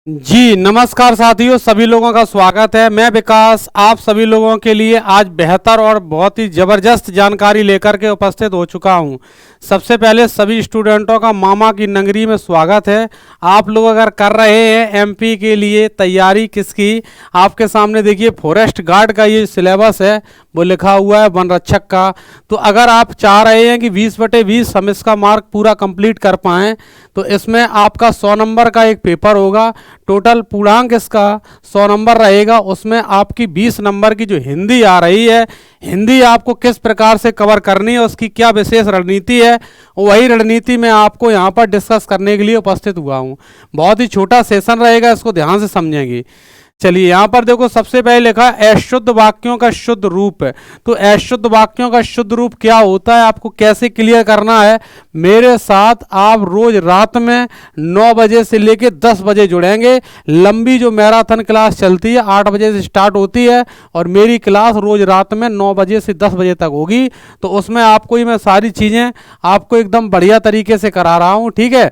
जी नमस्कार साथियों, सभी लोगों का स्वागत है। मैं विकास आप सभी लोगों के लिए आज बेहतर और बहुत ही ज़बरदस्त जानकारी लेकर के उपस्थित हो चुका हूं। सबसे पहले सभी स्टूडेंटों का मामा की नगरी में स्वागत है। आप लोग अगर कर रहे हैं एमपी के लिए तैयारी किसकी, आपके सामने देखिए फॉरेस्ट गार्ड का ये सिलेबस है, वो लिखा हुआ है वन रक्षक का। तो अगर आप चाह रहे हैं कि 20/20 हम इसका मार्क पूरा कंप्लीट कर पाएँ तो इसमें आपका 100 नंबर का एक पेपर होगा। टोटल पूर्णांक इसका 100 नंबर रहेगा। उसमें आपकी 20 नंबर की जो हिंदी आ रही है, हिंदी आपको किस प्रकार से कवर करनी है, उसकी क्या विशेष रणनीति है, वही रणनीति मैं आपको यहाँ पर डिस्कस करने के लिए उपस्थित हुआ हूँ। बहुत ही छोटा सेशन रहेगा, इसको ध्यान से समझेंगे। चलिए यहाँ पर देखो, सबसे पहले लिखा है अशुद्ध वाक्यों का शुद्ध रूप है। तो अशुद्ध वाक्यों का शुद्ध रूप क्या होता है, आपको कैसे क्लियर करना है, मेरे साथ आप रोज रात में 9 बजे से लेकर 10 बजे जुड़ेंगे। लंबी जो मैराथन क्लास चलती है 8 बजे से स्टार्ट होती है और मेरी क्लास रोज रात में 9 बजे से 10 बजे तक होगी। तो उसमें आपको ही मैं सारी चीज़ें आपको एकदम बढ़िया तरीके से करा रहा हूँ, ठीक है।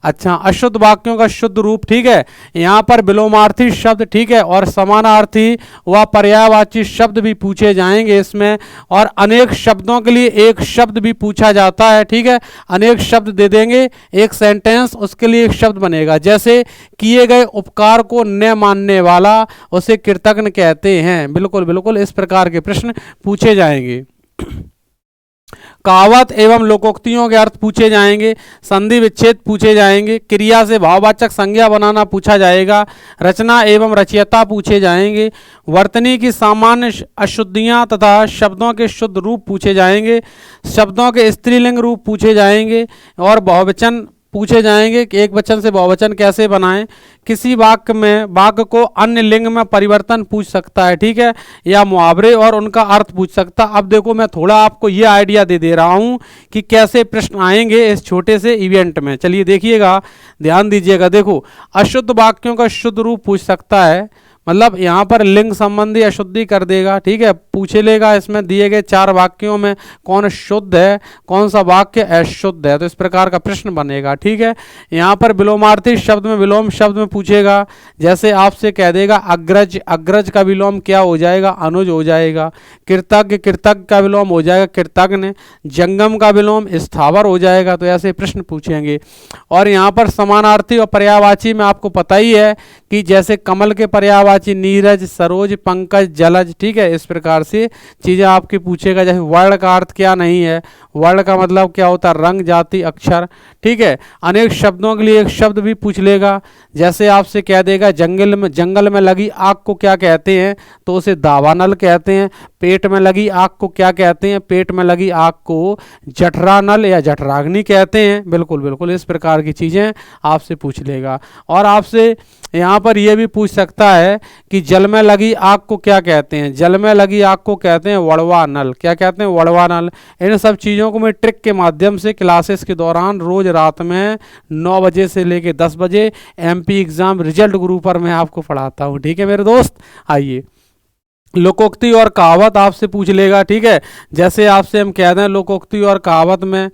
अच्छा, अशुद्ध वाक्यों का शुद्ध रूप, ठीक है। यहाँ पर विलोमार्थी शब्द, ठीक है, और समानार्थी व पर्यायवाची शब्द भी पूछे जाएंगे इसमें। और अनेक शब्दों के लिए एक शब्द भी पूछा जाता है, ठीक है। अनेक शब्द दे देंगे, एक सेंटेंस उसके लिए एक शब्द बनेगा। जैसे किए गए उपकार को न मानने वाला, उसे कृतज्ञ कहते हैं। बिल्कुल बिल्कुल इस प्रकार के प्रश्न पूछे जाएंगे। कहावत एवं लोकोक्तियों के अर्थ पूछे जाएंगे। संधि विच्छेद पूछे जाएंगे। क्रिया से भाववाचक संज्ञा बनाना पूछा जाएगा। रचना एवं रचयिता पूछे जाएंगे। वर्तनी की सामान्य अशुद्धियां तथा शब्दों के शुद्ध रूप पूछे जाएंगे। शब्दों के स्त्रीलिंग रूप पूछे जाएंगे और बहुवचन पूछे जाएंगे कि एक वचन से बहुवचन कैसे बनाएं। किसी वाक्य में वाक्य को अन्य लिंग में परिवर्तन पूछ सकता है, ठीक है, या मुहावरे और उनका अर्थ पूछ सकता। अब देखो मैं थोड़ा आपको ये आइडिया दे रहा हूँ कि कैसे प्रश्न आएंगे इस छोटे से इवेंट में। चलिए देखिएगा, ध्यान दीजिएगा। देखो, अशुद्ध वाक्यों का शुद्ध रूप पूछ सकता है, मतलब यहाँ पर लिंग संबंधी अशुद्धि कर देगा, ठीक है। पूछे लेगा इसमें दिए गए 4 वाक्यों में कौन शुद्ध है, कौन सा वाक्य अशुद्ध है, तो इस प्रकार का प्रश्न बनेगा, ठीक है। यहाँ पर विलोमार्थी शब्द में विलोम शब्द में पूछेगा। जैसे आपसे कह देगा अग्रज, अग्रज का विलोम क्या हो जाएगा, अनुज हो जाएगा। कृतज्ञ, कृतज्ञ का विलोम हो जाएगा कृतज्ञ। जंगम का विलोम स्थावर हो जाएगा। तो ऐसे प्रश्न पूछेंगे। और यहाँ पर समानार्थी और पर्यायवाची में आपको पता ही है कि जैसे कमल के पर्यायवाची नीरज, सरोज, पंकज, जलज, ठीक है। इस प्रकार से चीज़ें आपकी पूछेगा। जैसे वर्ण का अर्थ क्या नहीं है, वर्ण का मतलब क्या होता है, रंग, जाति, अक्षर, ठीक है। अनेक शब्दों के लिए एक शब्द भी पूछ लेगा। जैसे आपसे कह देगा जंगल में लगी आग को क्या कहते हैं, तो उसे दावानल कहते हैं। पेट में लगी आग को क्या कहते हैं, पेट में लगी आग को जठरानल या जठराग्नि कहते हैं। बिल्कुल बिल्कुल इस प्रकार की चीज़ें आपसे पूछ लेगा। और आपसे यहाँ पर यह भी पूछ सकता है कि जल में लगी आग को क्या कहते हैं, जल में लगी आग को कहते हैं वड़वा नल। क्या कहते हैं, वड़वा नल। इन सब चीज़ों को मैं ट्रिक के माध्यम से क्लासेस के दौरान रोज रात में 9 बजे से लेकर 10 बजे एमपी एग्जाम रिजल्ट गुरु पर मैं आपको पढ़ाता हूँ, ठीक है मेरे दोस्त। आइए, लोकोक्ति और कहावत आपसे पूछ लेगा, ठीक है। जैसे आपसे हम कह दें लोकोक्ति और कहावत में,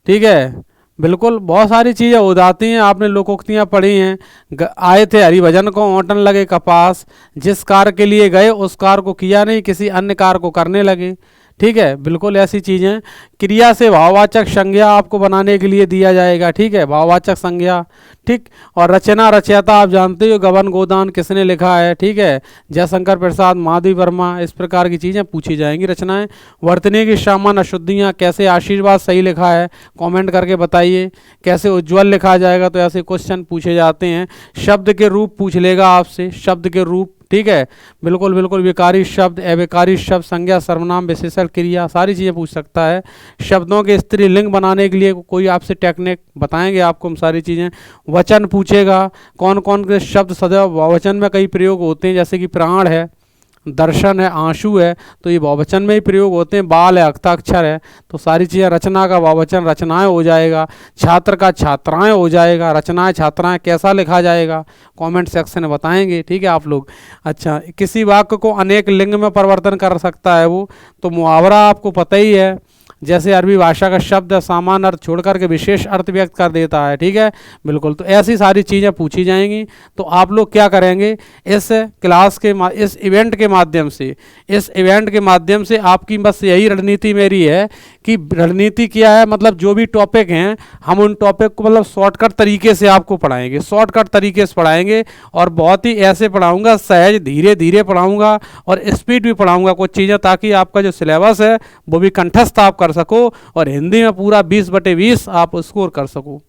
ठीक है, बिल्कुल बहुत सारी चीज़ें हो जाती हैं। आपने लोकोक्तियाँ पढ़ी हैं। आए थे हरिभजन को ओंटन लगे कपास, जिस कार्य के लिए गए उस कार्य को किया नहीं, किसी अन्य कार्य को करने लगे, ठीक है। बिल्कुल ऐसी चीज़ें। क्रिया से भाववाचक संज्ञा आपको बनाने के लिए दिया जाएगा, ठीक है, भाववाचक संज्ञा, ठीक। और रचना रचयिता आप जानते हो, गबन गोदान किसने लिखा है, ठीक है, जयशंकर प्रसाद, माधवी वर्मा। इस प्रकार की चीज़ें पूछी जाएंगी, रचनाएं। वर्तनी की सामान्य अशुद्धियाँ, कैसे आशीर्वाद सही लिखा है, कमेंट करके बताइए। कैसे उज्ज्वल लिखा जाएगा, तो ऐसे क्वेश्चन पूछे जाते हैं। शब्द के रूप पूछ लेगा आपसे, शब्द के रूप, ठीक है। बिल्कुल बिल्कुल विकारी शब्द, अविकारी शब्द, संज्ञा, सर्वनाम, विशेषण, क्रिया, सारी चीज़ें पूछ सकता है। शब्दों के स्त्रीलिंग बनाने के लिए कोई आपसे टेक्निक बताएंगे आपको हम सारी चीज़ें। वचन पूछेगा, कौन कौन के शब्द सदैव वचन में कई प्रयोग होते हैं, जैसे कि प्राण है, दर्शन है, आंसू है, तो ये बहुवचन में ही प्रयोग होते हैं। बाल है, हस्ताक्षर है, तो सारी चीज़ें। रचना का बहुवचन रचनाएं हो जाएगा। छात्र का छात्राएं हो जाएगा। रचनाएं छात्राएं कैसा लिखा जाएगा, कमेंट सेक्शन में बताएंगे, ठीक है आप लोग। अच्छा, किसी वाक्य को अनेक लिंग में परिवर्तन कर सकता है वो, तो मुहावरा आपको पता ही है। जैसे अरबी भाषा का शब्द सामान्य अर्थ छोड़ करके विशेष अर्थ व्यक्त कर देता है, ठीक है, बिल्कुल। तो ऐसी सारी चीज़ें पूछी जाएंगी। तो आप लोग क्या करेंगे, इस क्लास के इस इवेंट के माध्यम से आपकी बस यही रणनीति मेरी है कि रणनीति क्या है, मतलब जो भी टॉपिक हैं हम उन टॉपिक को मतलब शॉर्टकट तरीके से आपको पढ़ाएंगे, शॉर्टकट तरीके से पढ़ाएंगे और बहुत ही ऐसे पढ़ाऊंगा, सहज धीरे धीरे पढ़ाऊंगा और स्पीड भी पढ़ाऊंगा कुछ चीज़ें, ताकि आपका जो सिलेबस है वो भी कंठस्थ आप कर सको और हिंदी में पूरा 20/20 आप स्कोर कर सको,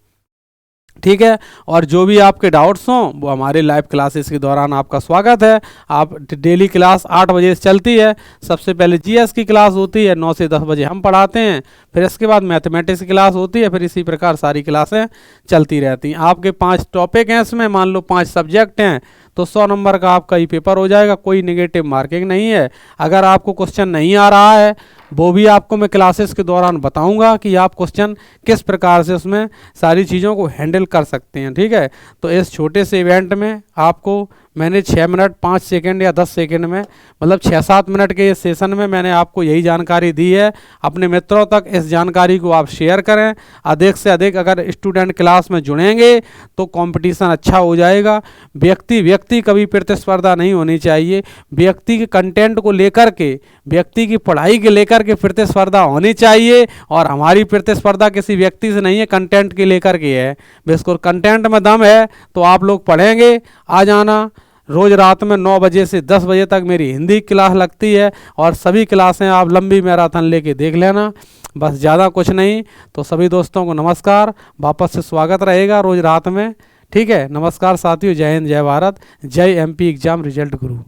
ठीक है। और जो भी आपके डाउट्स हों वो हमारे लाइव क्लासेस के दौरान आपका स्वागत है। आप डेली क्लास 8 बजे से चलती है। सबसे पहले जीएस की क्लास होती है 9 से 10 बजे हम पढ़ाते हैं, फिर इसके बाद मैथमेटिक्स की क्लास होती है, फिर इसी प्रकार सारी क्लासें चलती रहती हैं। आपके 5 टॉपिक हैं, इसमें मान लो 5 सब्जेक्ट हैं, तो 100 नंबर का आपका ये पेपर हो जाएगा, कोई नेगेटिव मार्किंग नहीं है। अगर आपको क्वेश्चन नहीं आ रहा है वो भी आपको मैं क्लासेस के दौरान बताऊंगा कि आप क्वेश्चन किस प्रकार से उसमें सारी चीज़ों को हैंडल कर सकते हैं, ठीक है। तो इस छोटे से इवेंट में आपको मैंने 6 मिनट 5 सेकंड या 10 सेकंड में, मतलब 6-7 मिनट के इस सेशन में मैंने आपको यही जानकारी दी है। अपने मित्रों तक इस जानकारी को आप शेयर करें। अधिक से अधिक अगर स्टूडेंट क्लास में जुड़ेंगे तो कंपटीशन अच्छा हो जाएगा। व्यक्ति कभी प्रतिस्पर्धा नहीं होनी चाहिए। व्यक्ति के कंटेंट को लेकर के, व्यक्ति की पढ़ाई के लेकर के प्रतिस्पर्धा होनी चाहिए, और हमारी प्रतिस्पर्धा किसी व्यक्ति से नहीं है, कंटेंट के लेकर के है। बिल्कुल कंटेंट में दम है तो आप लोग पढ़ेंगे। आ जाना। रोज़ रात में 9 बजे से 10 बजे तक मेरी हिंदी क्लास लगती है और सभी क्लासें आप लंबी मैराथन लेके देख लेना, बस ज़्यादा कुछ नहीं। तो सभी दोस्तों को नमस्कार, वापस से स्वागत रहेगा रोज़ रात में, ठीक है। नमस्कार साथियों, जय हिंद, जय भारत, जय एमपी एग्जाम रिजल्ट गुरु।